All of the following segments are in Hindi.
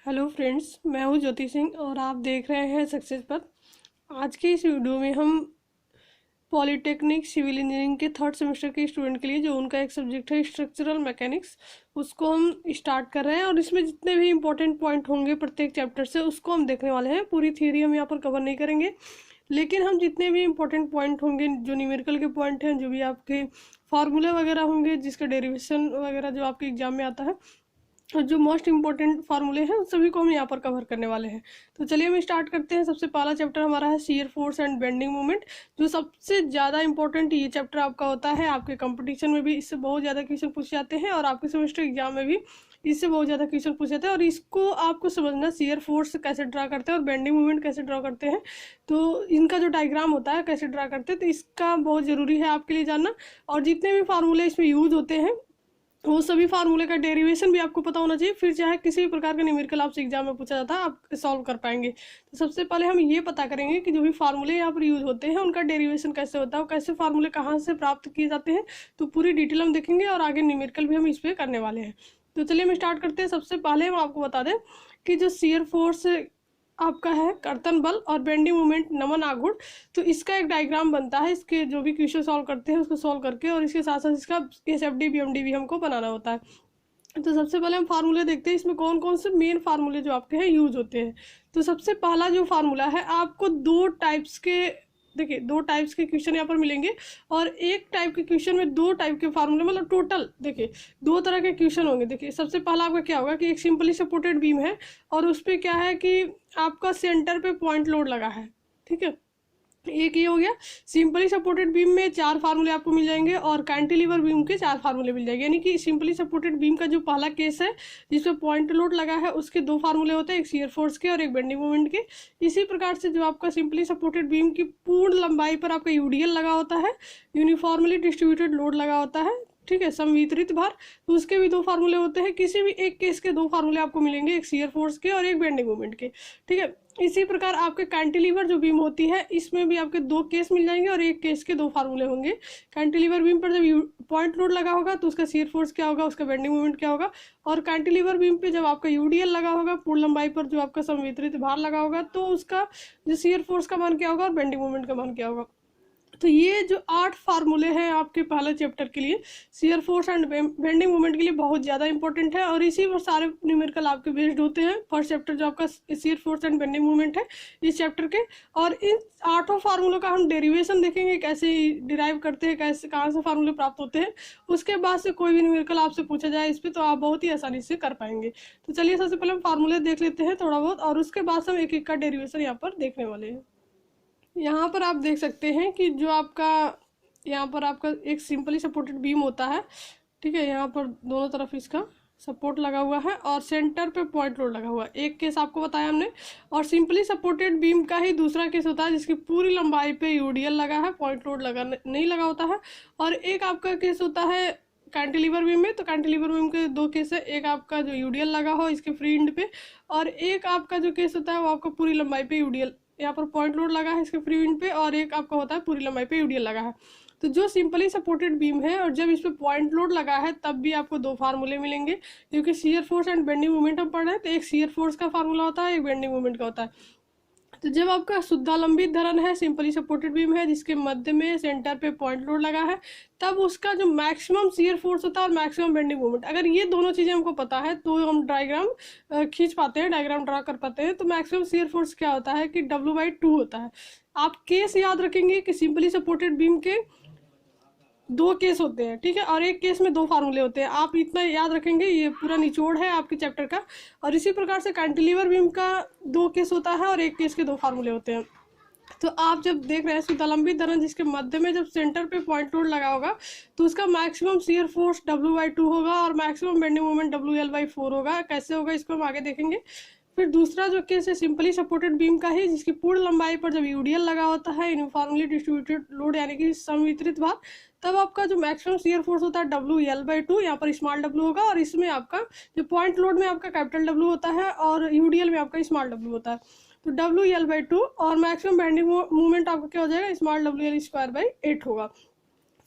हेलो फ्रेंड्स, मैं हूं ज्योति सिंह और आप देख रहे हैं सक्सेस पथ। आज के इस वीडियो में हम पॉलिटेक्निक सिविल इंजीनियरिंग के थर्ड सेमेस्टर के स्टूडेंट के लिए जो उनका एक सब्जेक्ट है स्ट्रक्चरल मैकेनिक्स, उसको हम स्टार्ट कर रहे हैं। और इसमें जितने भी इंपॉर्टेंट पॉइंट होंगे प्रत्येक चैप्टर से उसको हम देखने वाले हैं। पूरी थ्योरी हम यहाँ पर कवर नहीं करेंगे, लेकिन हम जितने भी इंपॉर्टेंट पॉइंट होंगे, जो न्यूमेरिकल के पॉइंट हैं, जो भी आपके फार्मूले वगैरह होंगे, जिसका डेरिवेशन वगैरह जो आपके एग्जाम में आता है, और जो मोस्ट इंपॉर्टेंट फार्मूले हैं उन सभी को हम यहाँ पर कवर करने वाले हैं। तो चलिए हम स्टार्ट करते हैं। सबसे पहला चैप्टर हमारा है shear force and bending moment, जो सबसे ज़्यादा इंपॉर्टेंट ये चैप्टर आपका होता है। आपके कंपटीशन में भी इससे बहुत ज़्यादा क्वेश्चन पूछ जाते हैं और आपके सेमेस्टर एग्जाम में भी इससे बहुत ज़्यादा क्वेश्चन पूछ जाते हैं। और इसको आपको समझना, शियर फोर्स कैसे ड्रा करते हैं और बेंडिंग मोमेंट कैसे ड्रा करते हैं, तो इनका जो डायग्राम होता है कैसे ड्रा करते हैं, तो इसका बहुत ज़रूरी है आपके लिए जानना। और जितने भी फार्मूले इसमें यूज होते हैं वो सभी फार्मूले का डेरिवेशन भी आपको पता होना चाहिए, फिर चाहे किसी भी प्रकार का न्यूमेरिकल आपसे एग्जाम में पूछा जाता है आप सॉल्व कर पाएंगे। तो सबसे पहले हम ये पता करेंगे कि जो भी फार्मूले यहाँ पर यूज होते हैं उनका डेरिवेशन कैसे होता है, कैसे फार्मूले कहाँ से प्राप्त किए जाते हैं, तो पूरी डिटेल हम देखेंगे और आगे न्यूमेरिकल भी हम इस पर करने वाले हैं। तो चलिए हम स्टार्ट करते हैं। सबसे पहले हम आपको बता दें कि जो शियर फोर्स आपका है कर्तन बल और बेंडिंग मोमेंट नमन आघूर्ण, तो इसका एक डायग्राम बनता है। इसके जो भी क्वेश्चन सॉल्व करते हैं उसको सॉल्व करके, और इसके साथ साथ इसका SFD BMD भी हमको बनाना होता है। तो सबसे पहले हम फार्मूले देखते हैं, इसमें कौन कौन से मेन फार्मूले जो आपके हैं यूज होते हैं। तो सबसे पहला जो फार्मूला है, आपको दो टाइप्स के, देखिए दो टाइप्स के क्वेश्चन यहाँ पर मिलेंगे और एक टाइप के क्वेश्चन में दो टाइप के फार्मूले, मतलब टोटल देखिए दो तरह के क्वेश्चन होंगे। देखिए सबसे पहला आपका क्या होगा कि एक सिंपली सपोर्टेड बीम है और उस पर क्या है कि आपका सेंटर पे पॉइंट लोड लगा है, ठीक है। एक ये हो गया। सिंपली सपोर्टेड बीम में चार फार्मूले आपको मिल जाएंगे और कैंटिलीवर बीम के चार फार्मूले मिल जाएंगे। यानी कि सिंपली सपोर्टेड बीम का जो पहला केस है जिसमें पॉइंट लोड लगा है, उसके दो फार्मूले होते हैं, एक शियर फोर्स के और एक बेंडिंग मोमेंट के। इसी प्रकार से जो आपका सिंपली सपोर्टेड बीम की पूर्ण लंबाई पर आपका यूडीएल लगा होता है, यूनिफॉर्मली डिस्ट्रीब्यूटेड लोड लगा होता है, ठीक है, समवितरित भार, तो उसके भी दो फार्मूले होते हैं। किसी भी एक केस के दो फार्मूले आपको मिलेंगे, एक शियर फोर्स के और एक बेंडिंग मोमेंट के, ठीक है। इसी प्रकार आपके कैंटिलीवर जो बीम होती है इसमें भी आपके दो केस मिल जाएंगे और एक केस के दो फार्मूले होंगे। कैंटिलीवर बीम पर जब पॉइंट लोड लगा होगा तो उसका शियर फोर्स क्या होगा, उसका बेंडिंग मोमेंट क्या होगा, और कैंटिलीवर बीम पे जब आपका यूडीएल लगा होगा, पूर्ण लंबाई पर जो आपका समवितरित भार लगा होगा, तो उसका जो शियर फोर्स का मान क्या होगा और बेंडिंग मोमेंट का मान क्या होगा। तो ये जो 8 फार्मूले हैं आपके पहले चैप्टर के लिए, shear force and bending moment के लिए बहुत ज़्यादा इंपॉर्टेंट है और इसी पर सारे न्यूमेरिकल आपके बेस्ड होते हैं। फर्स्ट चैप्टर जो आपका shear force and bending moment है इस चैप्टर के, और इन 8 फार्मूलों का हम डेरिवेशन देखेंगे, कैसे डिराइव करते हैं, कैसे कहाँ से फार्मूले प्राप्त होते हैं। उसके बाद से कोई भी न्यूमेरिकल आपसे पूछा जाए इस पर तो आप बहुत ही आसानी से कर पाएंगे। तो चलिए सबसे पहले हम फार्मूले देख लेते हैं थोड़ा बहुत, और उसके बाद से हम एक एक का डेरिवेशन यहाँ पर देखने वाले हैं। यहाँ पर आप देख सकते हैं कि जो आपका यहाँ पर आपका एक सिंपली सपोर्टेड बीम होता है, ठीक है। यहाँ पर दोनों तरफ इसका सपोर्ट लगा हुआ है और सेंटर पे पॉइंट लोड लगा हुआ है। एक केस आपको बताया हमने। और सिंपली सपोर्टेड बीम का ही दूसरा केस होता है जिसकी पूरी लंबाई पे यूडीएल लगा है, पॉइंट लोड लगा नहीं लगा होता है। और एक आपका केस होता है कैंटिलीवर बीम में। तो कैंटिलीवर बीम के दो केस है, एक आपका जो यूडीएल लगा हो इसके फ्री एंड पे, और एक आपका जो केस होता है वो आपका पूरी लंबाई पे यूडीएल, यहाँ पर पॉइंट लोड लगा है इसके फ्री विंड पे, और एक आपका होता है पूरी लंबाई पे यूडीएल लगा है। तो जो सिंपली सपोर्टेड बीम है और जब इस पे पॉइंट लोड लगा है तब भी आपको दो फार्मूले मिलेंगे, क्योंकि shear force and bending moment हम पढ़ रहे हैं। तो एक शियर फोर्स का फार्मूला होता है, एक बेंडिंग मोमेंट का होता है। तो जब आपका शुद्धालंबित धरण है, सिंपली सपोर्टेड बीम है जिसके मध्य में सेंटर पे पॉइंट लोड लगा है, तब उसका जो मैक्सिमम शियर फोर्स होता है और मैक्सिमम बेंडिंग मोमेंट, अगर ये दोनों चीज़ें हमको पता है तो हम डायग्राम खींच पाते हैं, डायग्राम ड्रा कर पाते हैं। तो मैक्सिमम शियर फोर्स क्या होता है कि W/2 होता है। आप केस याद रखेंगे कि सिंपली सपोर्टेड बीम के दो केस होते हैं, ठीक है, और एक केस में दो फार्मूले होते हैं। आप इतना याद रखेंगे, ये पूरा निचोड़ है आपके चैप्टर का। और इसी प्रकार से कैंटिलीवर बीम का दो केस होता है और एक केस के दो फार्मूले होते हैं। तो आप जब देख रहे हैं शुद्धालंबित धरण जिसके मध्य में जब सेंटर पे पॉइंट लोड लगा होगा तो उसका मैक्सिमम शियर फोर्स W/2 होगा और मैक्सिमम बेंडिंग मोमेंट WL/4 होगा। कैसे होगा इसको हम आगे देखेंगे। फिर दूसरा जो केस है सिंपली सपोर्टेड बीम का ही, जिसकी पूर्ण लंबाई पर जब यूडीएल लगा होता है, यूनिफॉर्मली डिस्ट्रीब्यूटेड लोड यानी कि समवितरित भार, तब आपका जो मैक्सिमम शियर फोर्स होता है WL/2, यहाँ पर स्मॉल w होगा, और इसमें आपका जो पॉइंट लोड में आपका कैपिटल W होता है और यूडीएल में आपका स्मॉल w होता है। तो WL/2 और मैक्सिमम बेंडिंग मोमेंट आपका क्या हो जाएगा, स्मॉल WL²/8 होगा।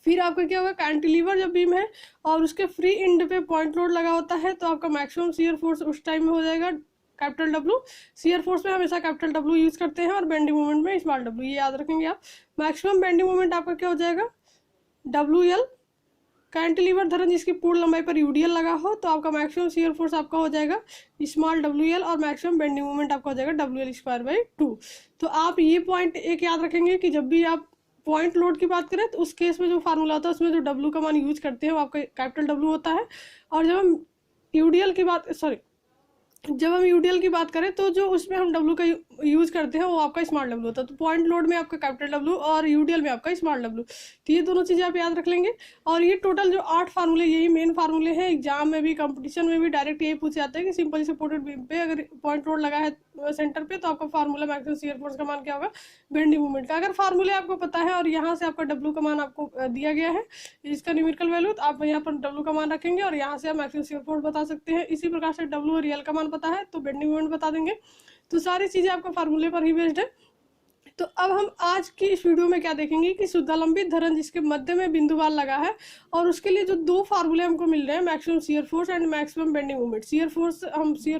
फिर आपका क्या होगा, कैंटिलीवर जब बीम है और उसके फ्री एंड पे पॉइंट लोड लगा होता है तो आपका मैक्सिमम शियर फोर्स उस टाइम में हो जाएगा कैपिटल डब्ल्यू। शियर फोर्स में हमेशा कैपिटल डब्ल्यू यूज करते हैं और बेंडिंग मोमेंट में स्मॉल डब्ल्यू, ये याद रखेंगे आप। मैक्सिमम बेंडिंग मोमेंट आपका क्या हो जाएगा, डब्ल्यू एल। कैंटिलीवर धरन जिसकी पूर्ण लंबाई पर यूडीएल लगा हो तो आपका मैक्सिमम शियर फोर्स आपका हो जाएगा स्मॉल डब्ल्यू एल और मैक्सिमम बेंडिंग मोमेंट आपका हो जाएगा डब्ल्यू एल स्क्वायर बाई 2। तो आप ये पॉइंट एक याद रखेंगे कि जब भी आप पॉइंट लोड की बात करें तो उस केस में जो फार्मूला होता है उसमें जो डब्ल्यू का मान यूज करते हैं वो आपका कैपिटल डब्ल्यू होता है। और जब हम यूडीएल की बात करें तो जो उसमें हम डब्ल्यू का यूज करते हैं वो आपका स्मॉल डब्ल्यू होता है। तो पॉइंट लोड में आपका कैपिटल डब्ल्यू और यूडीएल में आपका स्मॉल डब्ल्यू, तो ये दोनों चीज़ें आप याद रख लेंगे। और ये टोटल जो 8 फार्मूले, यही मेन फार्मूले हैं। एग्जाम में भी कंपटीशन में भी डायरेक्ट यही पूछे जाते हैं कि सिंपली सपोर्टेड बीम पे अगर पॉइंट लोड लगा है सेंटर पे तो आपका फार्मूला मैक्सिमम शियर फोर्स का मान क्या होगा, बेंडिंग मोमेंट का। अगर फार्मूले आपको पता है और यहाँ से आपका डब्ल्यू का मान आपको दिया गया है इसका न्यूमेरिकल वैल्यू, तो आप यहाँ पर डब्ल्यू का मान रखेंगे और यहाँ से आप मैक्सिमम शियर फोर्स बता सकते हैं। इसी प्रकार से डब्ल्यू और एल का मान पता है तो बेंडिंग मोमेंट बता देंगे। तो सारी चीज़ें आपका फार्मूले पर ही बेस्ड है। तो अब हम आज की इस वीडियो में क्या देखेंगे कि शुद्धालंबित धरन जिसके मध्य में बिंदुवार लगा है और उसके लिए जो 2 फार्मूले हमको मिल रहे हैं, maximum shear force and maximum bending moment. Shear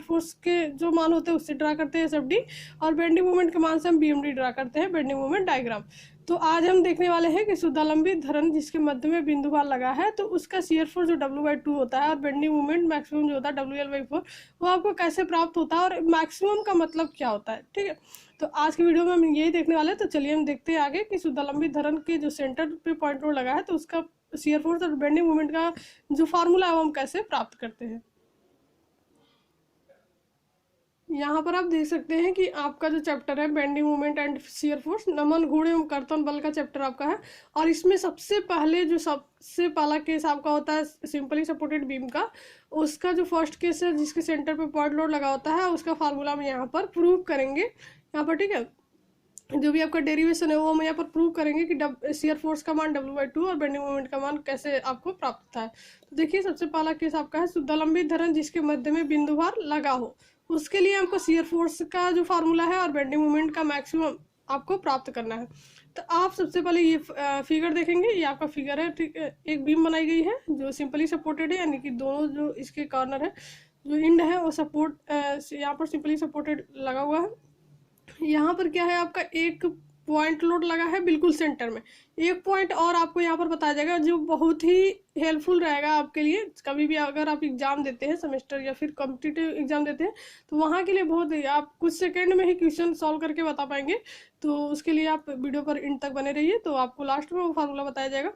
force के जो मान होते हैं उससे ड्रा करते हैं एसएफडी और बेंडिंग मोमेंट के मान से हम बीएमडी ड्रा करते हैं, बेंडिंग मोमेंट डायग्राम। तो आज हम देखने वाले हैं कि शुद्धालंबित धरन जिसके मध्य में बिंदुवार लगा है तो उसका शियर फोर्स जो W/2 होता है और बेंडिंग मोमेंट मैक्सिमम जो होता है WL/4 वो आपको कैसे प्राप्त होता है और मैक्सिमम का मतलब क्या होता है। ठीक है, तो आज की वीडियो में हम यही देखने वाले हैं। तो चलिए हम देखते हैं आगे कि शुद्धालंबित धरन के जो सेंटर पे पॉइंट लोड लगा है तो उसका शियर फोर्स और बेंडिंग मोमेंट का जो फार्मूला है वो हम कैसे प्राप्त करते हैं। यहाँ पर आप देख सकते हैं कि आपका जो चैप्टर है bending moment and shear force, नमन घूर्ण एवं कर्तन बल का चैप्टर आपका है। और इसमें सबसे पहला केस आपका होता है सिंपली सपोर्टेड बीम का। उसका जो फर्स्ट केस है जिसके सेंटर पे पॉइंट लोड लगा होता है उसका फार्मूला हम यहाँ पर प्रूव करेंगे यहाँ पर। ठीक है, जो भी आपका डेरिवेशन है वो हम यहाँ पर प्रूव करेंगे कि शियर फोर्स का मान W/2 और बेंडिंग मोमेंट का मान कैसे आपको प्राप्त होता है। तो देखिए सबसे पहला केस आपका है शुद्धालंबित धरन जिसके मध्य में बिंदुवार लगा हो। उसके लिए हमको शियर फोर्स का जो फार्मूला है और बेंडिंग मोमेंट का मैक्सिमम आपको प्राप्त करना है। तो आप सबसे पहले ये फिगर देखेंगे, ये आपका फिगर है। ठीक है, एक बीम बनाई गई है जो सिंपली सपोर्टेड है, यानी कि दोनों जो इसके कॉर्नर है जो इंड है वो सपोर्ट यहाँ पर सिंपली सपोर्टेड लगा हुआ है। यहाँ पर क्या है आपका एक पॉइंट लोड लगा है बिल्कुल सेंटर में। एक पॉइंट और आपको यहाँ पर बताया जाएगा जो बहुत ही हेल्पफुल रहेगा आपके लिए। कभी भी अगर आप एग्जाम देते हैं सेमेस्टर या फिर कॉम्पिटिटिव एग्जाम देते हैं तो वहाँ के लिए बहुत ही आप कुछ सेकंड में ही क्वेश्चन सॉल्व करके बता पाएंगे। तो उसके लिए आप वीडियो पर एंड तक बने रहिए, तो आपको लास्ट में वो फार्मूला बताया जाएगा।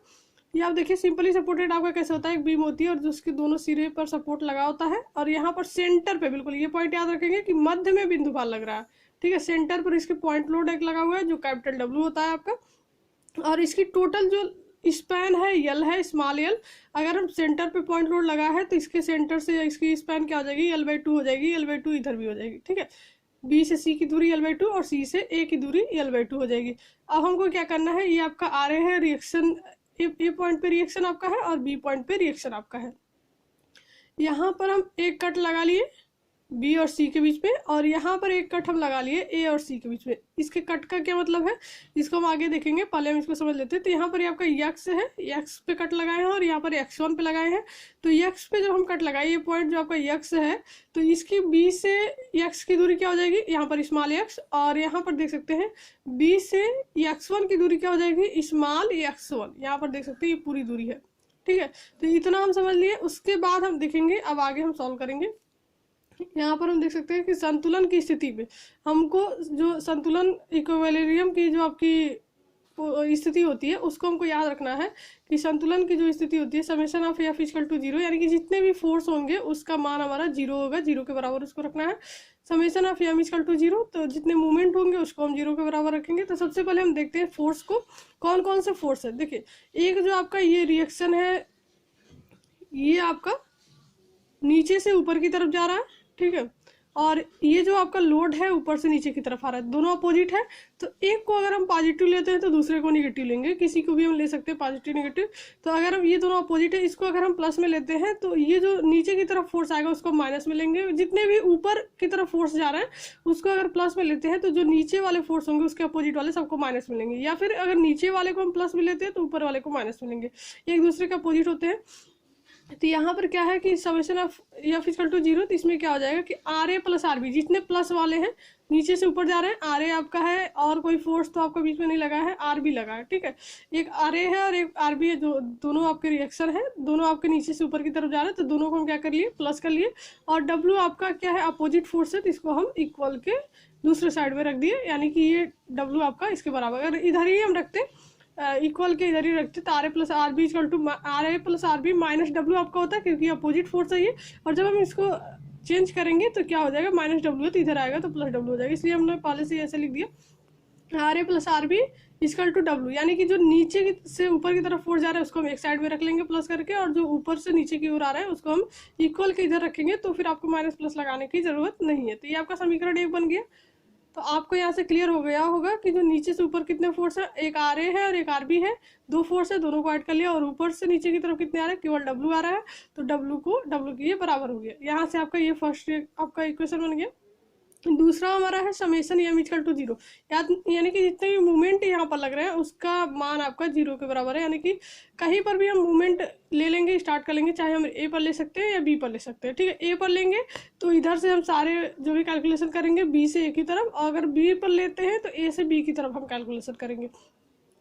ये आप देखिए सिंपली सपोर्टेड आपका कैसे होता है, एक बीम होती है और जिसके दोनों सिरे पर सपोर्ट लगा होता है और यहाँ पर सेंटर पे बिल्कुल ये पॉइंट याद रखेंगे कि मध्य में बिंदुवार लग रहा है। ठीक है, सेंटर पर इसके पॉइंट लोड एक लगा हुआ है जो कैपिटल डब्ल्यू होता है आपका। और इसकी टोटल जो स्पैन है यल है, स्मॉल यल। अगर हम सेंटर पे पॉइंट लोड लगा है तो इसके सेंटर से इसकी स्पैन क्या हो जाएगी, L/2 हो जाएगी। L/2 इधर भी हो जाएगी। ठीक है, B से C की दूरी L/2 और C से A की दूरी L/2 हो जाएगी। अब हमको क्या करना है, ये आपका RA है रिएक्शन, ए पॉइंट पे रिएक्शन आपका है और B पॉइंट पे रिएक्शन आपका है। यहाँ पर हम एक कट लगा लिए B और C के बीच में और यहाँ पर एक कट हम लगा लिए A और C के बीच में। इसके कट का क्या मतलब है इसको हम आगे देखेंगे, पहले हम इसको समझ लेते हैं। तो यहाँ पर ये आपका X है, X पे कट लगाए हैं और यहाँ पर X1 पे लगाए हैं। तो X पे जब हम कट लगाए, ये पॉइंट जो आपका X है तो इसकी B से X की दूरी क्या हो जाएगी, यहाँ पर स्मॉल x। और यहाँ पर देख सकते हैं B से X1 की दूरी क्या हो जाएगी, स्मॉल x1। यहाँ पर देख सकते हैं ये पूरी दूरी है। ठीक है, तो इतना हम समझ लिए। उसके बाद हम देखेंगे, अब आगे हम सॉल्व करेंगे। यहाँ पर हम देख सकते हैं कि संतुलन की स्थिति में हमको जो संतुलन इक्विलिब्रियम की जो आपकी स्थिति होती है उसको हमको याद रखना है कि संतुलन की जो स्थिति होती है समेशन ऑफ F = 0, यानी कि जितने भी फोर्स होंगे उसका मान हमारा 0 होगा, 0 के बराबर उसको रखना है। समेशन ऑफ M = 0, तो जितने मूवमेंट होंगे उसको हम 0 के बराबर रखेंगे। तो सबसे पहले हम देखते हैं फोर्स को, कौन कौन से फोर्स है। देखिए एक जो आपका ये रिएक्शन है ये आपका नीचे से ऊपर की तरफ जा रहा है। ठीक है, और ये जो आपका लोड है ऊपर से नीचे की तरफ आ रहा है, दोनों अपोजिट है। तो एक को अगर हम पॉजिटिव लेते हैं तो दूसरे को नेगेटिव लेंगे, किसी को भी हम ले सकते हैं पॉजिटिव नेगेटिव। तो अगर हम ये दोनों अपोजिट है, इसको अगर हम प्लस में लेते हैं तो ये जो नीचे की तरफ फोर्स आएगा उसको माइनस में लेंगे। जितने भी ऊपर की तरफ फोर्स जा रहे हैं उसको अगर प्लस में लेते हैं तो जो नीचे वाले फोर्स होंगे उसके अपोजिट वाले सबको माइनस में लेंगे। या फिर अगर नीचे वाले को हम प्लस में लेते हैं तो ऊपर वाले को माइनस में लेंगे, एक दूसरे के अपोजिट होते हैं। तो यहाँ पर क्या है कि summation of F equal to 0, तो इसमें क्या हो जाएगा कि R A plus R B, जितने प्लस वाले हैं नीचे से ऊपर जा रहे हैं, आर ए आपका है और कोई फोर्स तो आपका बीच में नहीं लगा है, आर बी लगा है, ठीक है। एक आर ए है और एक आर बी है, जो दोनों आपके रिएक्शन है, दोनों आपके नीचे से ऊपर की तरफ जा रहे हैं, तो दोनों को हम क्या कर लिए, प्लस कर लिए। और डब्ल्यू आपका क्या है, अपोजिट फोर्स है, तो इसको हम इक्वल के दूसरे साइड में रख दिए, यानी कि ये डब्ल्यू आपका इसके बराबर। अगर इधर ही हम रखते इक्वल के इधर ही रखते तो R A plus R B equal to R A plus R B minus W आपका होता है, क्योंकि अपोजिट फोर्स है ये। और जब हम इसको चेंज करेंगे तो क्या हो जाएगा, माइनस डब्ल्यू, तो इधर आएगा तो प्लस डब्ल्यू हो जाएगा, इसलिए हमने पहले से ऐसे लिख दिया R A plus R B equal to W, यानी कि जो नीचे से ऊपर की तरफ फोर्स जा रहा है उसको हम एक साइड में रख लेंगे प्लस करके, और जो ऊपर से नीचे की ओर आ रहा है उसको हम इक्वल के इधर रखेंगे, तो फिर आपको माइनस प्लस लगाने की जरूरत नहीं है। तो ये आपका समीकरण 1 बन गया। तो आपको यहाँ से क्लियर हो गया होगा कि जो नीचे से ऊपर कितने फोर्स है, एक आर ए है और एक आर बी है, दो फोर्स है, दोनों को ऐड कर लिया, और ऊपर से नीचे की तरफ कितने आ रहे हैं, केवल डब्ल्यू आ रहा है, तो डब्ल्यू के ये बराबर हो गया। यहाँ से आपका ये फर्स्ट आपका इक्वेशन बन गया। दूसरा हमारा है समेशन एम इक्वल टू 0, यानी कि जितने भी मूवमेंट यहाँ पर लग रहे हैं उसका मान आपका 0 के बराबर है, यानी कि कहीं पर भी हम मूवमेंट ले लेंगे, स्टार्ट कर लेंगे, चाहे हम ए पर ले सकते हैं या बी पर ले सकते हैं, ठीक है। ए पर लेंगे तो इधर से हम सारे जो भी कैलकुलेशन करेंगे बी से ए की तरफ, और अगर बी पर लेते हैं तो ए से बी की तरफ हम कैलकुलेशन करेंगे।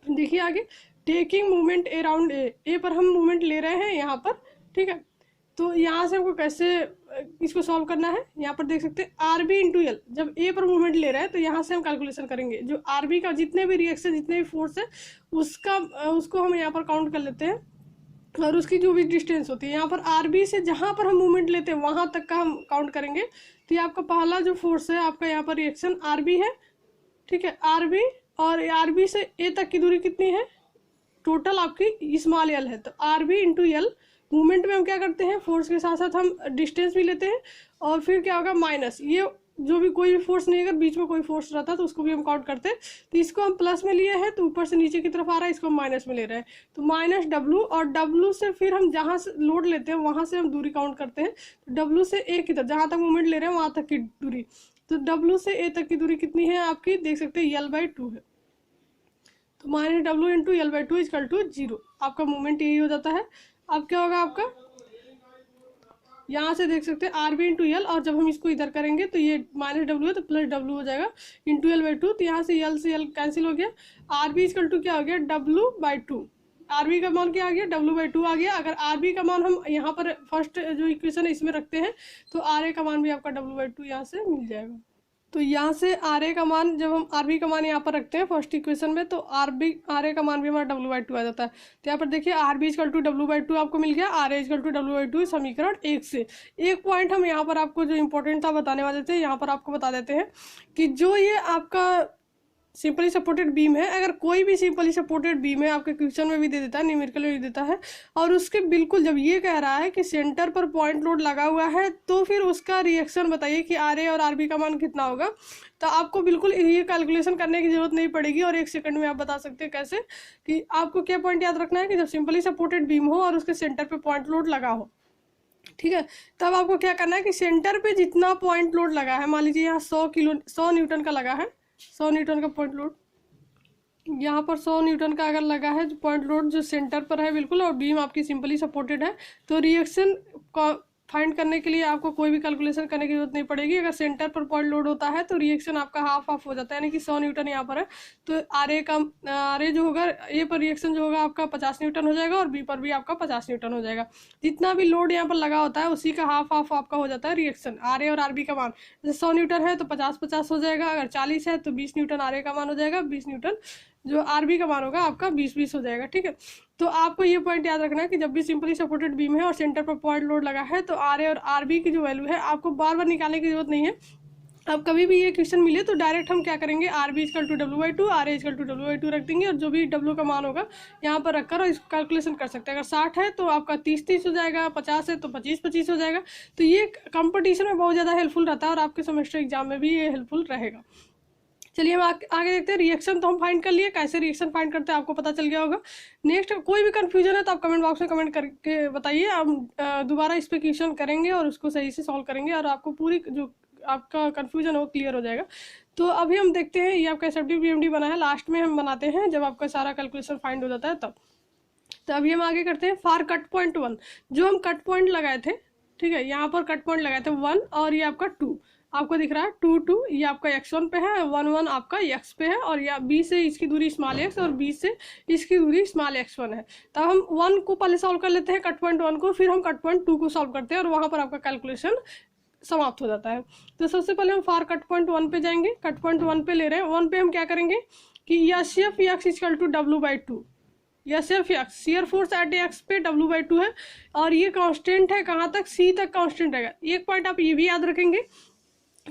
देखिए आगे, टेकिंग मूवमेंट अराउंड ए पर हम मूवमेंट ले रहे हैं यहाँ पर, ठीक है। तो यहाँ से हमको कैसे इसको सॉल्व करना है, यहाँ पर देख सकते हैं आर बी इंटू एल, जब ए पर मूवमेंट ले रहे हैं तो यहाँ से हम कैलकुलेशन करेंगे, जो आर बी का जितने भी रिएक्शन जितने भी फोर्स है उसको हम यहाँ पर काउंट कर लेते हैं, और उसकी जो भी डिस्टेंस होती है यहाँ पर आर बी से जहाँ पर हम मूवमेंट लेते हैं वहाँ तक का हम काउंट करेंगे। तो ये आपका पहला जो फोर्स है आपका यहाँ पर रिएक्शन आर बी है, ठीक है, आर बी, और आर बी से ए तक की दूरी कितनी है, टोटल आपकी स्मॉल एल है, तो R B into L. Movement में हम क्या करते हैं, फोर्स के साथ साथ हम डिस्टेंस भी लेते हैं, और फिर क्या होगा माइनस, ये जो भी कोई भी फोर्स नहीं, अगर बीच में कोई फोर्स रहता तो उसको भी हम काउंट करते हैं, तो इसको हम प्लस में लिए हैं तो ऊपर से नीचे की तरफ आ रहा है, इसको हम माइनस में ले रहे हैं, तो माइनस डब्लू, और डब्लू से फिर हम जहाँ से लोड लेते हैं वहाँ से हम दूरी काउंट करते हैं, तो डब्लू से ए की तरफ जहाँ तक मूवमेंट ले रहे हैं वहाँ तक की दूरी, तो डब्लू से ए तक की दूरी कितनी है आपकी, देख सकते हैं L/2 है, तो minus W into L/2 equal to 0, आपका मूवमेंट यही हो जाता है। अब क्या होगा आपका, यहाँ से देख सकते हैं आर बी इंटू एल, और जब हम इसको इधर करेंगे तो ये माइनस डब्ल्यू है तो प्लस डब्ल्यू हो जाएगा इंटू L/2, तो यहाँ से एल कैंसिल हो गया, आर बी इक्वल टू क्या हो गया, W/2, आर बी का मान क्या आ गया, W/2 आ गया। अगर आर बी का मान हम यहाँ पर फर्स्ट जो इक्वेशन है इसमें रखते हैं तो आर ए का मान भी आपका W/2 यहाँ से मिल जाएगा। तो यहाँ से आर ए का मान, जब हम आर बी का मान यहाँ पर रखते हैं फर्स्ट इक्वेशन में, तो आर ए का मान भी हमारा W/2 आ जाता है। तो यहाँ पर देखिए are B equal to W/2 आपको मिल गया, are A equal to W/2 समीकरण 1 से। एक पॉइंट हम यहाँ पर आपको जो इंपॉर्टेंट था बताने वाले थे, यहाँ पर आपको बता देते हैं कि जो ये आपका सिंपली सपोर्टेड बीम है, अगर कोई भी सिंपली सपोर्टेड बीम है, आपके क्वेश्चन में भी दे देता है, न्यूमेरिकल में भी देता है, और उसके बिल्कुल जब ये कह रहा है कि सेंटर पर पॉइंट लोड लगा हुआ है, तो फिर उसका रिएक्शन बताइए कि आर ए और आर बी का मान कितना होगा। तो आपको बिल्कुल ये कैलकुलेशन करने की जरूरत नहीं पड़ेगी, और 1 सेकंड में आप बता सकते हैं कैसे, कि आपको क्या पॉइंट याद रखना है कि जब सिंपली सपोर्टेड बीम हो और उसके सेंटर पर पॉइंट लोड लगा हो, ठीक है, तब आपको क्या करना है कि सेंटर पे जितना पॉइंट लोड लगा है, मान लीजिए यहाँ 100 न्यूटन का लगा है, 100 न्यूटन का पॉइंट लोड, यहाँ पर 100 न्यूटन का अगर लगा है जो पॉइंट लोड जो सेंटर पर है बिल्कुल, और बीम आपकी सिंपली सपोर्टेड है, तो रिएक्शन फाइंड करने के लिए आपको कोई भी कैलकुलेशन करने की जरूरत नहीं पड़ेगी। अगर सेंटर पर पॉइंट लोड होता है तो रिएक्शन आपका हाफ हाफ हो जाता है, यानी कि 100 न्यूटन यहाँ पर है, तो आर ए जो होगा, ए पर रिएक्शन जो होगा आपका 50 न्यूटन हो जाएगा, और बी पर भी आपका 50 न्यूटन हो जाएगा। जितना भी लोड यहाँ पर लगा होता है उसी का हाफ हाफ आपका हो जाता है रिएक्शन। आर ए और आर बी का मान जैसे 100 न्यूटन है तो 50-50 हो जाएगा, अगर 40 है तो 20 न्यूटन आर ए का मान हो जाएगा, 20 न्यूटन जो आर बी का मान होगा आपका 20-20 हो जाएगा, ठीक है। तो आपको ये पॉइंट याद रखना है कि जब भी सिंपली सपोर्टेड बीम है और सेंटर पर पॉइंट लोड लगा है, तो आर ए और आर बी की जो वैल्यू है आपको बार बार निकालने की जरूरत नहीं है। अब कभी भी ये क्वेश्चन मिले तो डायरेक्ट हम क्या करेंगे, R B equal to W/2, R A equal to W/2 रख देंगे, और जो भी डब्ल्यू का मान होगा यहाँ पर रखकर और इसको कैलकुलेशन कर सकते हैं। अगर 60 है तो आपका 30-30 हो जाएगा, 50 है तो 25-25 हो जाएगा। तो ये कंपटीशन में बहुत ज़्यादा हेल्पफुल रहता है, और आपके सेमेस्टर एग्जाम में भी ये हेल्पफुल रहेगा। चलिए हम आगे देखते हैं। रिएक्शन तो हम फाइंड कर लिए, कैसे रिएक्शन फाइंड करते हैं आपको पता चल गया होगा। नेक्स्ट कोई भी कंफ्यूजन है तो आप कमेंट बॉक्स में कमेंट करके बताइए, हम दोबारा इस पर क्वेश्चन करेंगे और उसको सही से सॉल्व करेंगे, और आपको पूरी जो आपका कंफ्यूजन हो क्लियर हो जाएगा। तो अभी हम देखते हैं, ये आपका SFD PMD बना है, लास्ट में हम बनाते हैं जब आपका सारा कैलकुलेशन फाइंड हो जाता है तब। तो अभी हम आगे करते हैं फॉर कट पॉइंट 1। जो हम कट पॉइंट लगाए थे, ठीक है, यहाँ पर कट पॉइंट लगाए थे 1 और ये आपका 2 आपको दिख रहा है, 2 2 ये आपका x1 पे है, 1 1 आपका x पे है, और या b से इसकी दूरी स्मॉल x और b से इसकी दूरी स्मॉल x1 है। तब हम 1 को पहले सॉल्व कर लेते हैं, कट पॉइंट 1 को, फिर हम कट पॉइंट 2 को सॉल्व करते हैं और वहाँ पर आपका कैलकुलेशन समाप्त हो जाता है। तो सबसे पहले हम फॉर कट पॉइंट 1 पे जाएंगे, कट पॉइंट 1 पे ले रहे हैं। 1 पे हम क्या करेंगे कि S F X equal to W/2, या सिर्फ X, shear force at X पे W/2 है, और ये कांस्टेंट है कहाँ तक, सी तक कांस्टेंट रहेगा। एक पॉइंट आप ये भी याद रखेंगे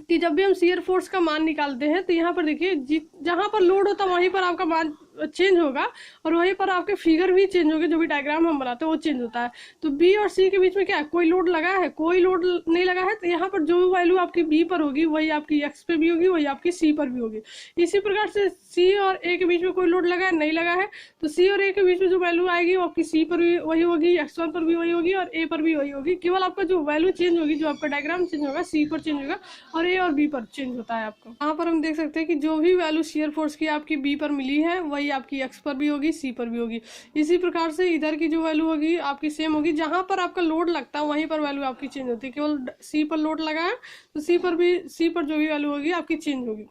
कि जब भी हम शियर फोर्स का मान निकालते हैं तो यहाँ पर देखिए, जहाँ पर लोड होता है वहीं पर आपका मान चेंज होगा, और वहीं पर आपके फिगर भी चेंज होंगे, जो भी डायग्राम हम बनाते हैं वो चेंज होता है। तो बी और सी के बीच में क्या है, कोई लोड लगा है, कोई लोड नहीं लगा है, तो यहाँ पर जो वैल्यू आपकी बी पर होगी वही आपकी एक्स पे भी होगी, वही आपकी सी पर भी होगी। इसी प्रकार से सी और ए के बीच में कोई लोड लगा है, नहीं लगा है, तो सी और ए के बीच में जो वैल्यू आएगी वो आपकी सी पर भी वही होगी, x1 पर भी वही होगी और ए पर भी वही होगी। केवल आपका जो वैल्यू चेंज होगी, जो आपका डायग्राम चेंज होगा, सी पर चेंज होगा और ए और बी पर चेंज होता है आपको। यहाँ पर हम देख सकते हैं कि जो भी वैल्यू शियर फोर्स की आपकी बी पर मिली है वही आपकी एक्स पर भी होगी, सी पर भी होगी। इसी प्रकार से इधर की जो वैल्यू होगी आपकी सेम होगी, जहां पर आपका लोड लगता है वहीं पर वैल्यू आपकी चेंज होती है। केवल सी पर लोड लगा है तो सी पर जो भी वैल्यू होगी आपकी चेंज होगी।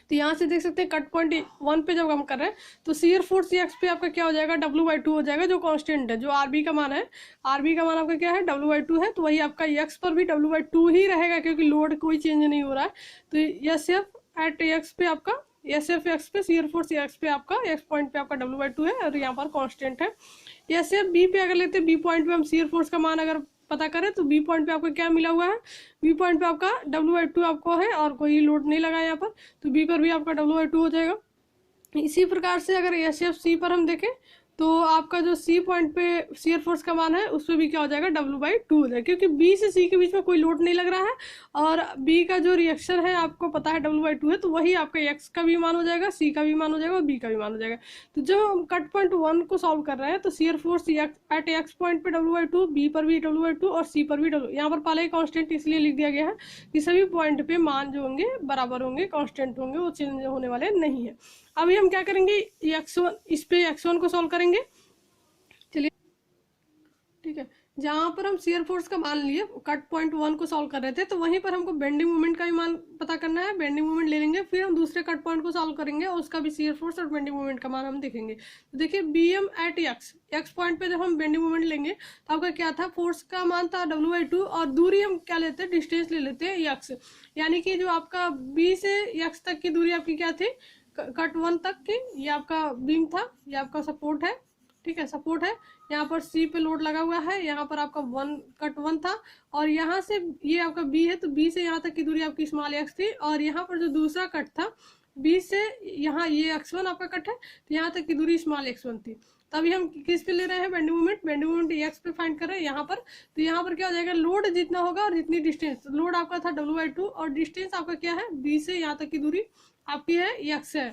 तो यहाँ से देख सकते हैं कट पॉइंट 1 पे जब हम कर रहे हैं तो शियर फोर्स एक्स पे आपका क्या हो जाएगा, W/2 हो जाएगा, जो कांस्टेंट है, जो आरबी का मान है। आरबी का मान आपका क्या है, W/2 है, तो वही आपका एक्स पर भी W/2 ही रहेगा, क्योंकि लोड कोई चेंज नहीं हो रहा है। तो एस एफ एट एक्स पे आपका, एस एफ एक्स पे, शियर फोर्स एक्स पे आपका, एक्स पॉइंट पे आपका W/2 है और यहाँ पर कांस्टेंट है। एस एफ बी पे अगर लेते हैं, बी पॉइंट पे हम शियर फोर्स का मान अगर पता करें तो बी पॉइंट पे आपको क्या मिला हुआ है, बी पॉइंट पे आपका W/2 आपको है और कोई लोड नहीं लगा यहाँ पर, तो बी पर भी आपका W/2 हो जाएगा। इसी प्रकार से अगर एस एफ सी पर हम देखें तो आपका जो सी पॉइंट पे शियर फोर्स का मान है उस पर भी क्या हो जाएगा, W/2 हो जाएगा, क्योंकि बी से सी के बीच में कोई लोड नहीं लग रहा है और बी का जो रिएक्शन है आपको पता है W/2 है, तो वही आपका एक्स का भी मान हो जाएगा, सी का भी मान हो जाएगा और बी का भी मान हो जाएगा। तो जब हम कट पॉइंट 1 को सॉल्व कर रहे हैं तो shear force at x point पे W/2, बी पर भी W/2 और सी पर भी W। यहाँ पर पहले ही कॉन्स्टेंट इसलिए लिख दिया गया है कि सभी पॉइंट पे मान जो होंगे बराबर होंगे, कॉन्स्टेंट होंगे, वो चेंज होने वाले नहीं है। अभी हम क्या करेंगे, x1, इस पे x1 को सॉल्व करेंगे। चलिए ठीक है, जहाँ पर हम शियर फोर्स का मान लिए कट पॉइंट 1 को सॉल्व कर रहे थे, तो वहीं पर हमको बेंडिंग मोमेंट का भी मान पता करना है। बेंडिंग मोमेंट ले लेंगे, फिर हम दूसरे कट पॉइंट को सॉल्व करेंगे और उसका भी शियर फोर्स और बेंडिंग मोमेंट का मान हम देखेंगे। तो देखिए BM एट एक्स पॉइंट पे जब हम बेंडिंग मोमेंट लेंगे तो आपका क्या था, फोर्स का मान था W/2 और दूरी हम क्या लेते हैं, डिस्टेंस ले लेते हैं x, यानी कि जो आपका B से x तक की दूरी आपकी क्या थी, कट 1 तक की, ये आपका बीम था, ये आपका सपोर्ट है, ठीक है, सपोर्ट है। यहाँ पर सी पे लोड लगा हुआ है, यहाँ पर आपका कट 1 था और यहाँ से ये आपका बी है, तो बी से यहाँ तक की दूरी आपकी स्मॉल एक्स थी, और यहाँ पर जो दूसरा कट था बी से यहाँ, ये x1 आपका कट है, तो यहाँ तक की दूरी स्मॉल x1 थी। तभी हम किस पे ले रहे हैं, bending moment, bending moment x पे फाइंड कर रहे हैं यहाँ पर। तो यहाँ पर क्या हो जाएगा, लोड जितना होगा और जितनी डिस्टेंस, लोड आपका था W/2 और डिस्टेंस आपका क्या है, बी से यहाँ तक की दूरी आपकी है x है।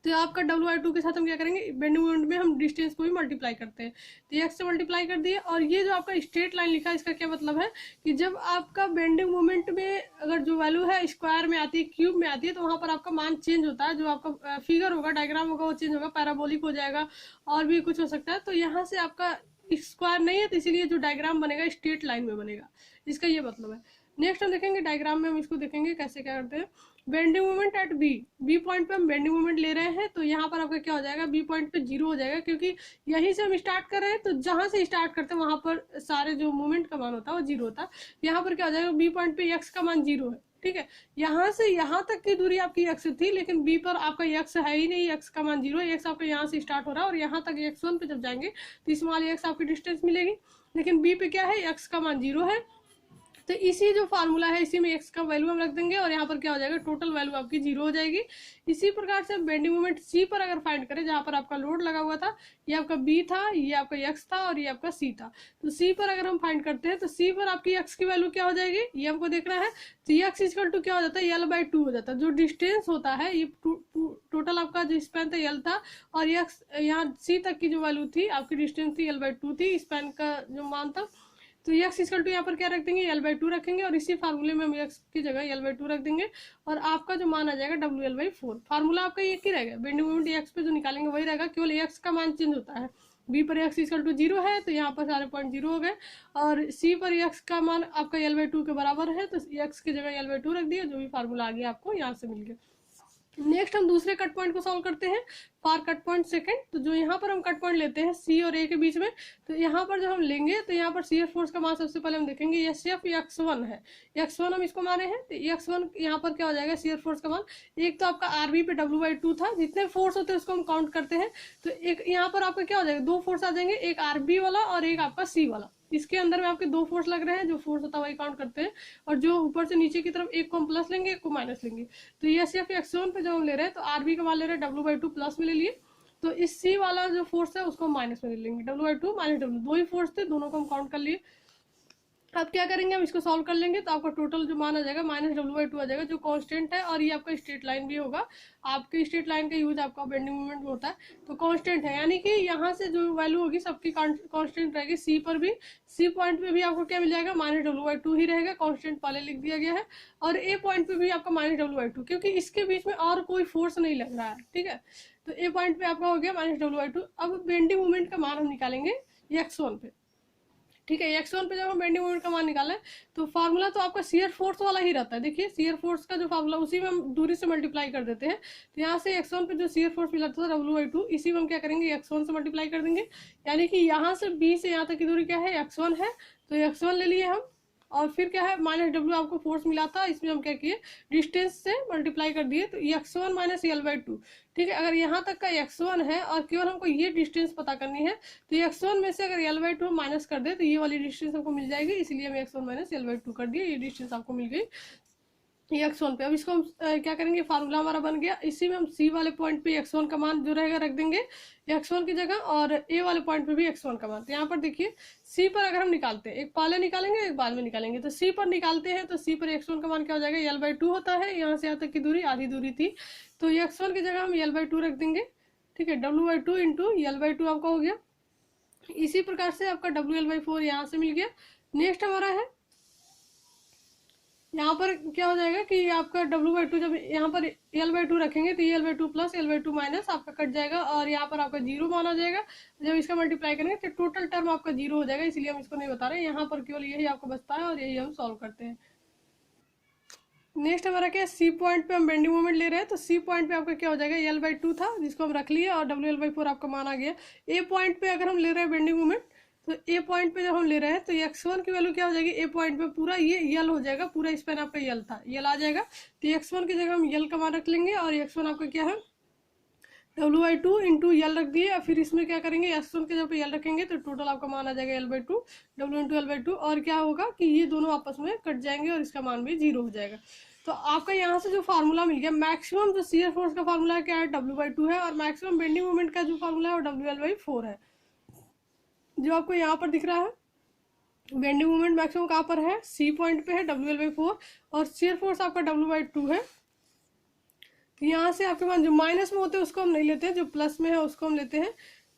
तो आपका W/2 के साथ हम क्या करेंगे, बेंडिंग मोमेंट में हम डिस्टेंस को भी मल्टीप्लाई करते हैं, तो x से मल्टीप्लाई कर दिए। और ये जो आपका स्ट्रेट लाइन लिखा है, इसका क्या मतलब है कि जब आपका बेंडिंग मोमेंट में अगर जो वैल्यू है स्क्वायर में आती है, क्यूब में आती है, तो वहाँ पर आपका मान चेंज होता है, जो आपका फिगर होगा, डायग्राम होगा, वो चेंज होगा, पैराबोलिक हो जाएगा और भी कुछ हो सकता है। तो यहाँ से आपका स्क्वायर नहीं है, तो इसीलिए जो डायग्राम बनेगा स्ट्रेट लाइन में बनेगा, इसका ये मतलब है। नेक्स्ट हम देखेंगे डायग्राम में, हम इसको देखेंगे कैसे क्या करते हैं। Bending moment at B point पे हम बेंडिंग मोमेंट ले रहे हैं, तो यहाँ पर आपका क्या हो जाएगा, बी पॉइंट पे 0 हो जाएगा, क्योंकि यहीं से हम स्टार्ट कर रहे हैं, तो जहां से स्टार्ट करते हैं वहां पर सारे जो मोमेंट का मान होता है वो 0 होता है। यहाँ पर क्या हो जाएगा, बी पॉइंट पे एक्स का मान 0 है, ठीक है। यहाँ से यहाँ तक की दूरी आपकी एक्स थी, लेकिन बी पर आपका एक्स है ही नहीं, एक्स का मान 0 है, एक्स आपका यहाँ से स्टार्ट हो रहा है और यहाँ तक x1 पे जब जाएंगे तो स्मॉल एक्स आपकी डिस्टेंस मिलेगी, लेकिन बी पे क्या है, एक्स का मान 0 है। तो इसी जो फार्मूला है इसी में एक्स का वैल्यू हम रख देंगे और यहाँ पर क्या हो जाएगा, टोटल वैल्यू आपकी 0 हो जाएगी। इसी प्रकार से बेंडिंग मोमेंट सी पर अगर फाइंड करें, जहाँ पर आपका लोड लगा हुआ था, ये आपका बी था, ये आपका एक्स था और ये आपका सी था, तो सी पर अगर हम फाइंड करते हैं तो सी पर आपकी एक्स की वैल्यू क्या हो जाएगी, ये हमको देखना है। तो एक्स इक्वल टू क्या हो जाता है, L/2 हो जाता है। जो डिस्टेंस होता है, ये टोटल आपका जो स्पैन था L था, और एक्स यहाँ सी तक की जो वैल्यू थी आपकी डिस्टेंस थी L/2 थी, स्पैन का जो मान था। तो एक्स इक्वल टू यहाँ पर क्या रख देंगे, L/2 रखेंगे और इसी फार्मूले में हम एक्स की जगह L/2 रख देंगे और आपका जो मान आ जाएगा WL/4। फार्मूला आपका एक ही रहेगा, बेंडिंग मोमेंट एक्स पे जो निकालेंगे वही रहेगा, केवल एक्स का मान चेंज होता है। बी पर एक्स इक्वल टू 0 है तो यहाँ पर सारे पॉइंट 0 हो गए, और सी पर एक्स का मान आपका L/2 के बराबर है तो एक्स की जगह L/2 रख दिया, जो भी फार्मूला आ गया आपको यहाँ से मिल गया। नेक्स्ट हम दूसरे कट पॉइंट को सॉल्व करते हैं, फार कट पॉइंट सेकंड। तो जो यहाँ पर हम कट पॉइंट लेते हैं सी और ए के बीच में, तो यहाँ पर जब हम लेंगे तो यहाँ पर शियर फोर्स का मान सबसे पहले हम देखेंगे SF x1 है, x1 हम इसको माने हैं, तो x1 यहाँ पर क्या हो जाएगा शियर फोर्स का मान। एक तो आपका RB पे W/2 था, जितने फोर्स होते हैं उसको हम काउंट करते हैं, तो एक यहाँ पर आपका क्या हो जाएगा, दो फोर्स आ जाएंगे, एक RB वाला और एक आपका C वाला। इसके अंदर में आपके दो फोर्स लग रहे हैं, जो फोर्स होता है वही काउंट करते हैं, और जो ऊपर से नीचे की तरफ एक को हम प्लस लेंगे एक को माइनस लेंगे। तो ये SF x1 पे जब हम ले रहे हैं तो RB का मान ले रहे हैं W/2 प्लस में ले लिए, तो इस C वाला जो फोर्स है उसको हम माइनस में ले लेंगे, W/2 माइनस W, दो ही फोर्स थे, दोनों को हम काउंट कर लिए। अब क्या करेंगे, हम इसको सॉल्व कर लेंगे तो आपका टोटल जो मान आ जाएगा -W/2 आ जाएगा, जो कांस्टेंट है, और ये आपका स्ट्रेट लाइन भी होगा। आपके स्ट्रेट लाइन का यूज आपका बेंडिंग मोमेंट में होता है, तो कांस्टेंट है, यानी कि यहाँ से जो वैल्यू होगी सबकी कांस्टेंट रहेगी। सी पर भी, सी पॉइंट पे भी आपको क्या मिल जाएगा, -W/2 ही रहेगा, कांस्टेंट पहले लिख दिया गया है। और ए पॉइंट पे भी आपका -W/2, क्योंकि इसके बीच में और कोई फोर्स नहीं लग रहा है, ठीक है। तो ए पॉइंट पे आपका हो गया -W/2। अब बेंडिंग मोमेंट का मान हम निकालेंगे x1 पे, ठीक है। x1 पे जब हम बेंडिंग मोमेंट का मान निकालें तो फार्मूला तो आपका शियर फोर्स वाला ही रहता है। देखिए शियर फोर्स का जो फार्मूला उसी में हम दूरी से मल्टीप्लाई कर देते हैं, तो यहाँ से x1 पे जो शियर फोर्स मिला था W/2, इसी में हम क्या करेंगे x1 से मल्टीप्लाई कर देंगे, यानी कि यहाँ से B से यहाँ तक की दूरी क्या है, x1 है, तो x1 ले लिए हम, और फिर क्या है -W आपको फोर्स मिला था, इसमें हम क्या किए, डिस्टेंस से मल्टीप्लाई कर दिए, तो x1 माइनस L/2, ठीक है। अगर यहाँ तक का x1 है और केवल हमको ये डिस्टेंस पता करनी है, तो x1 में से अगर L/2 माइनस कर दे तो ये वाली डिस्टेंस हमको मिल जाएगी, इसलिए हम x1 माइनस L/2 कर दिए, ये डिस्टेंस आपको मिल गई x1 पे। अब इसको हम क्या करेंगे, फार्मूला हमारा बन गया, इसी में हम C वाले पॉइंट पे x1 का मान जो रहेगा रख देंगे x1 की जगह, और A वाले पॉइंट पे भी x1 का मान। तो यहाँ पर देखिए C पर अगर हम निकालते हैं, एक पहले निकालेंगे एक बाद में निकालेंगे, तो C पर निकालते हैं तो C पर x1 का मान क्या हो जाएगा, L/2 होता है, यहाँ से यहाँ तक की दूरी आधी दूरी थी, तो x1 की जगह हम L/2 रख देंगे, ठीक है। W/2 इंटू L/2 आपका हो गया। इसी प्रकार से आपका WL/4 यहाँ से मिल गया। नेक्स्ट हमारा है, यहाँ पर क्या हो जाएगा कि आपका W/2, जब यहाँ पर L/2 रखेंगे तो L/2 प्लस L/2 माइनस आपका कट जाएगा, और यहाँ पर आपका 0 माना जाएगा। जब इसका मल्टीप्लाई करेंगे तो टोटल टर्म आपका 0 हो जाएगा, इसलिए हम इसको नहीं बता रहे, यहाँ पर केवल यही आपको बचता है, और यही हम सॉल्व करते हैं। नेक्स्ट हमारा क्या है, C पॉइंट पे हम बेंडिंग मोमेंट ले रहे हैं, तो C पॉइंट पे आपका क्या हो जाएगा, L/2 था जिसको हम रख लिए, और WL/4 आपका मान आ गया। A पॉइंट पे अगर हम ले रहे हैं बेंडिंग मोमेंट, तो ए पॉइंट पे जब हम ले रहे हैं तो x1 की वैल्यू क्या हो जाएगी, ए पॉइंट पे पूरा ये यल हो जाएगा, पूरा स्पेन आपका यल था, यल आ जाएगा, तो x1 की जगह हम यल का मान रख लेंगे, और x1 आपका क्या है W/2 इंटू यल रख दिए, और फिर इसमें क्या करेंगे, x1 के जब यल रखेंगे तो टोटल आपका मान आ जाएगा L/2 W इंटू L/2, और क्या होगा कि ये दोनों आपस में कट जाएंगे और इसका मान भी 0 हो जाएगा। तो आपका यहाँ से जो फार्मूला मिल गया, मैक्सिमम जो शियर फोर्स का फार्मूला है क्या है, W/2 है, और मैक्सिमम बेंडिंग मोमेंट का जो फार्मूला है वो WL/4 है, जो आपको यहाँ पर दिख रहा है। बेंडिंग मोमेंट मैक्सिमम कहाँ पर है, C पॉइंट पे है, WL/4, और शियर फोर्स आपका W/2 है। तो यहाँ से आपके मान जो माइनस में होते हैं उसको हम नहीं लेते हैं, जो प्लस में है उसको हम लेते हैं।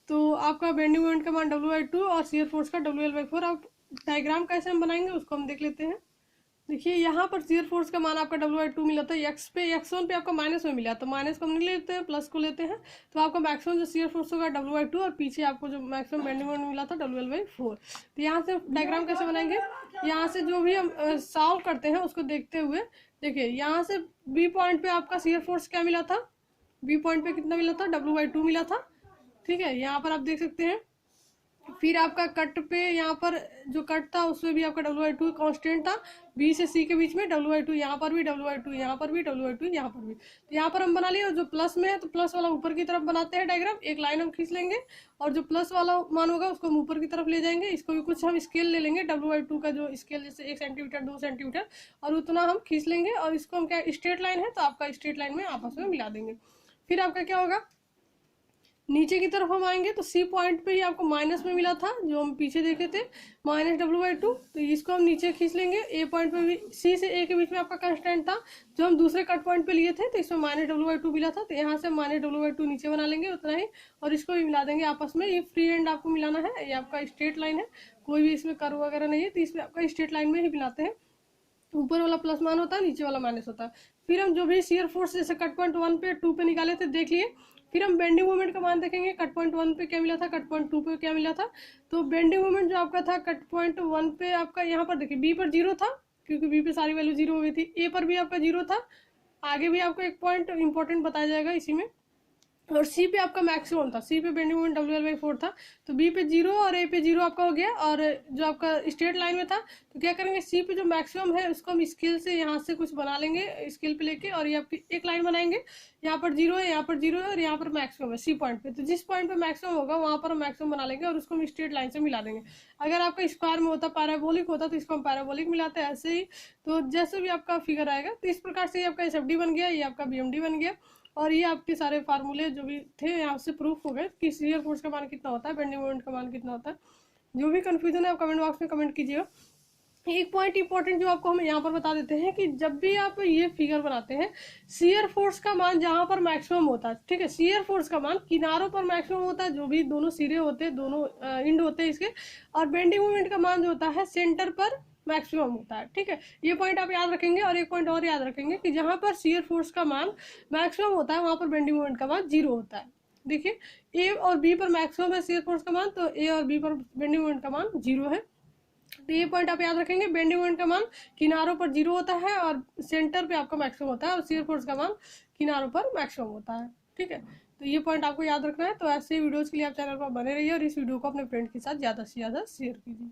तो आपका बेंडिंग मोमेंट का मान W/2 और शियर फोर्स का WL/4। अब डायग्राम कैसे हम बनाएंगे उसको हम देख लेते हैं। देखिए यहाँ पर शियर फोर्स का मान आपका W/2 मिला था, x1 पे आपका माइनस में मिला, तो माइनस को हम नहीं लेते हैं, प्लस को लेते हैं, तो आपका मैक्सिमम जो शियर फोर्स होगा W/2, और पीछे आपको जो मैक्सिमम बेंडिंग मोमेंट मिला था WL/4। तो यहाँ से डायग्राम कैसे बनाएंगे, यहाँ से जो भी हम सॉल्व करते हैं उसको देखते हुए, देखिए यहाँ से B पॉइंट पे आपका शियर फोर्स क्या मिला था, B पॉइंट पे कितना मिला था, W/2 मिला था, ठीक है। यहाँ पर आप देख सकते हैं। फिर आपका कट पे यहाँ पर जो कट था उसमें भी आपका W/2 कांस्टेंट था, B से C के बीच में W/2, यहाँ पर भी W/2, यहाँ पर भी W/2, यहाँ पर भी। तो यहाँ पर हम बना लिए, और जो प्लस में है तो प्लस वाला ऊपर की तरफ बनाते हैं डायग्राम, एक लाइन हम खींच लेंगे, और जो प्लस वाला मान होगा उसको हम ऊपर की तरफ ले जाएंगे। इसको भी कुछ हम स्केल ले लेंगे, W/2 का जो स्केल जैसे 1 सेंटीमीटर 2 सेंटीमीटर, और उतना हम खींच लेंगे, और इसको हम क्या, स्ट्रेट लाइन है तो आपका स्ट्रेट लाइन में आपस में मिला देंगे। फिर आपका क्या होगा, नीचे की तरफ हम आएंगे तो C पॉइंट पे ही आपको माइनस में मिला था, जो हम पीछे देखे थे, -W/2, तो इसको हम नीचे खींच लेंगे। A पॉइंट पे भी C से A के बीच में आपका कांस्टेंट था, जो हम दूसरे कट पॉइंट पे लिए थे, तो इसमें -W/2 मिला था, तो यहाँ से -W/2 नीचे बना लेंगे उतना ही, और इसको भी मिला देंगे आपस में। ये फ्री हैंड आपको मिलाना है, ये आपका स्ट्रेट लाइन है, कोई भी इसमें कर्व वगैरह नहीं है, तो इसमें आपका स्ट्रेट लाइन में ही मिलाते हैं। ऊपर वाला प्लस मान होता है, नीचे वाला माइनस होता है। फिर हम जो भी शियर फोर्स जैसे कट पॉइंट 1 पे 2 पे निकाले थे देख लिए, फिर हम बेंडिंग मोमेंट का मान देखेंगे, कट पॉइंट 1 पे क्या मिला था, कट पॉइंट 2 पे क्या मिला था। तो बेंडिंग मोमेंट जो आपका था कट पॉइंट 1 पे आपका, यहाँ पर देखिए बी पर 0 था क्योंकि बी पे सारी वैल्यू 0 हो गई थी, ए पर भी आपका 0 था, आगे भी आपको एक पॉइंट इंपॉर्टेंट बताया जाएगा इसी में, और सी पे आपका मैक्सिमम था, सी पे बेंडिंग मोमेंट WL/4 था। तो बी पे 0 और ए पे 0 आपका हो गया, और जो आपका स्ट्रेट लाइन में था तो क्या करेंगे, सी पे जो मैक्सिमम है उसको हम स्केल से यहाँ से कुछ बना लेंगे स्केल पे लेके, और ये आपकी एक लाइन बनाएंगे, यहाँ पर 0 है, यहाँ पर 0 है, और यहाँ पर मैक्सिमम है सी पॉइंट पे। तो जिस पॉइंट पे मैक्सिमम होगा वहाँ पर हम मैक्सिमम बना लेंगे और उसको हम स्ट्रेट लाइन से मिला देंगे। अगर आपका स्क्वायर में होता, पैराबोलिक होता, तो इसको हम पैराबोलिक मिलाते हैं ऐसे ही। तो जैसे भी आपका फिगर आएगा तो इस प्रकार से ये आपका SFD बन गया, ये आपका BMD बन गया, और ये आपके सारे फार्मूले जो भी थे यहाँ से प्रूफ हो गए कि शियर फोर्स का मान कितना होता है, बेंडिंग मोमेंट का मान कितना होता है। जो भी कंफ्यूजन है आप कमेंट बॉक्स में कमेंट कीजिएगा। एक पॉइंट इंपॉर्टेंट जो आपको हम यहाँ पर बता देते हैं कि जब भी आप ये फिगर बनाते हैं, शियर फोर्स का मान जहाँ पर मैक्सिमम होता है, ठीक है, शियर फोर्स का मान किनारों पर मैक्सिमम होता है, जो भी दोनों सिरे होते हैं, दोनों इंड होते हैं इसके, और बेंडिंग मोमेंट का मान जो होता है सेंटर पर मैक्सिमम होता है, ठीक है। ये पॉइंट आप याद रखेंगे, और एक पॉइंट और याद रखेंगे कि जहां पर शियर फोर्स का मान मैक्सिमम होता है वहां पर बेंडिंग मोमेंट का मान 0 होता है। देखिए ए और बी पर मैक्सिमम है शियर फोर्स का मान, तो ए और बी पर बेंडिंग मोमेंट का मान 0 है। तो ये पॉइंट आप याद रखेंगे, बेंडिंग मोमेंट का मान किनारों पर 0 होता है और सेंटर पे आपका मैक्सिमम होता है, और शियर फोर्स का मान किनारों पर मैक्सिमम होता है, ठीक है। तो ये पॉइंट आपको याद रखना है। तो ऐसे वीडियोज के लिए आप चैनल पर बने रहिए और इस वीडियो को अपने फ्रेंड के साथ ज़्यादा से ज़्यादा शेयर कीजिए।